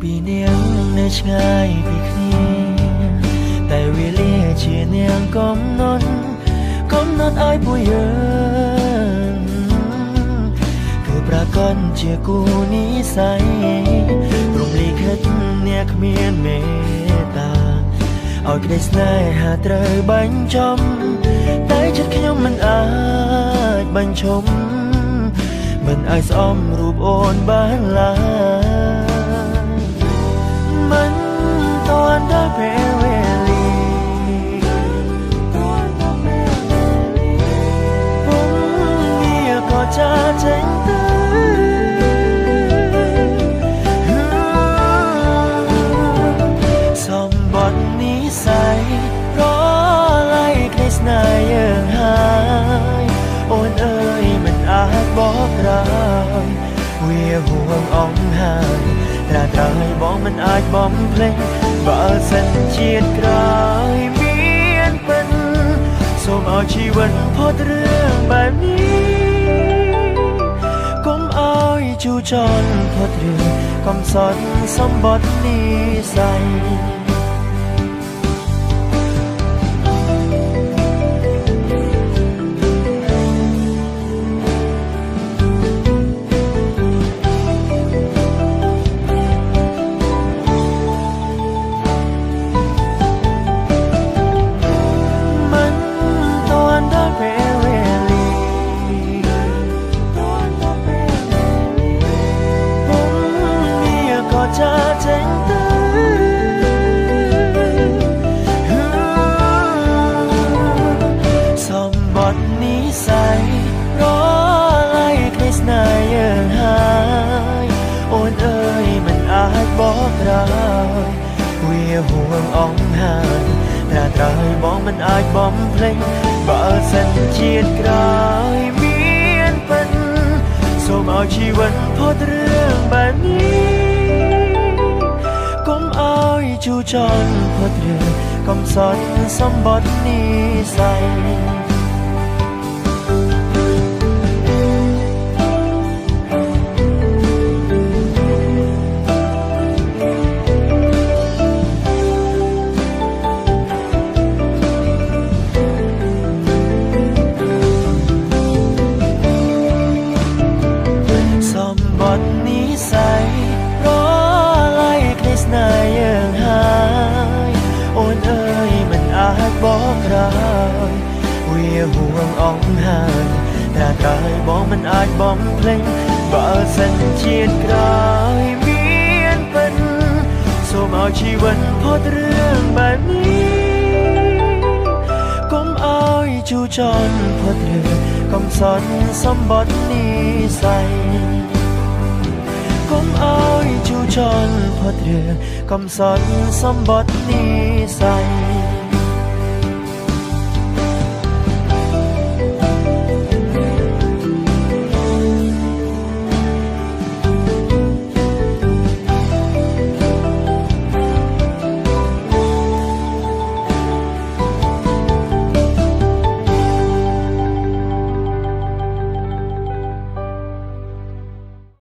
ពីនាងនៅឆ្ងាយពីគ្នាតែវេលាជានាងកំណត់ឲ្យពួកយើងគឺប្រកាសជាគូនិស្ស័យព្រមលិខិតអ្នកគ្មានមេត្តាឲ្យក្តីស្នេហាត្រូវបញ្ចប់តែចិត្តខ្ញុំមិនអាចបញ្ឈប់មិនអាចស្អមរូបអូនបានឡើយមិនទាន់ដល់ពេលវេលាក៏ចាចេញទៅសម្បត្តិនិស្ស័យរលាយក្តីស្នេហ៍យើងហើយអូនអើយមិនអាចបកក្រោយវាហួងអង្ហើយត្រាត្រឲ្យបងមិនអាចបំភ្លេចបើសិនជាតិក្រោយមានពិនសូមឲ្យជីវិតផុតរឿងបែបនេះកុំឲ្យជូរចត់ផុតរឿងកំសត់សម្បត្តិនិស្ស័យចាចេញទៅសម្បត្តិនិស្ស័យរលាយក្តីស្នេហ៍យើងហើយអូនអើយមិនអាចបកក្រោយវាហួងអង្ហើយត្រាត្រឲ្យបងមិនអាចបំភ្លេចបើសិនជាតិក្រោយមានពិនសូមឲ្យជីវិតផុតរឿងបែបនេះកុំឲ្យជូរចត់ផុតរឿងកំសត់សម្បត្តិនិស្ស័យសម្បត្តិនិស្ស័យរលាយក្តីស្នេហ៍យើងហើយអូនអើយមិនអាចបកក្រោយវាហួងអង្ហើយត្រាត្រឲ្យបងមិនអាចបំភ្លេចបើសិនជាតិក្រោយមានពិនសូមឲ្យជីវិតផុតរឿងបែបនេះកុំឲ្យជូរចត់ផុតរឿងកំសត់សម្បត្តិនិស្ស័យកុំឲ្យជូរចត់ផុតរឿងកំសត់សម្បត្តិនិស្ស័យ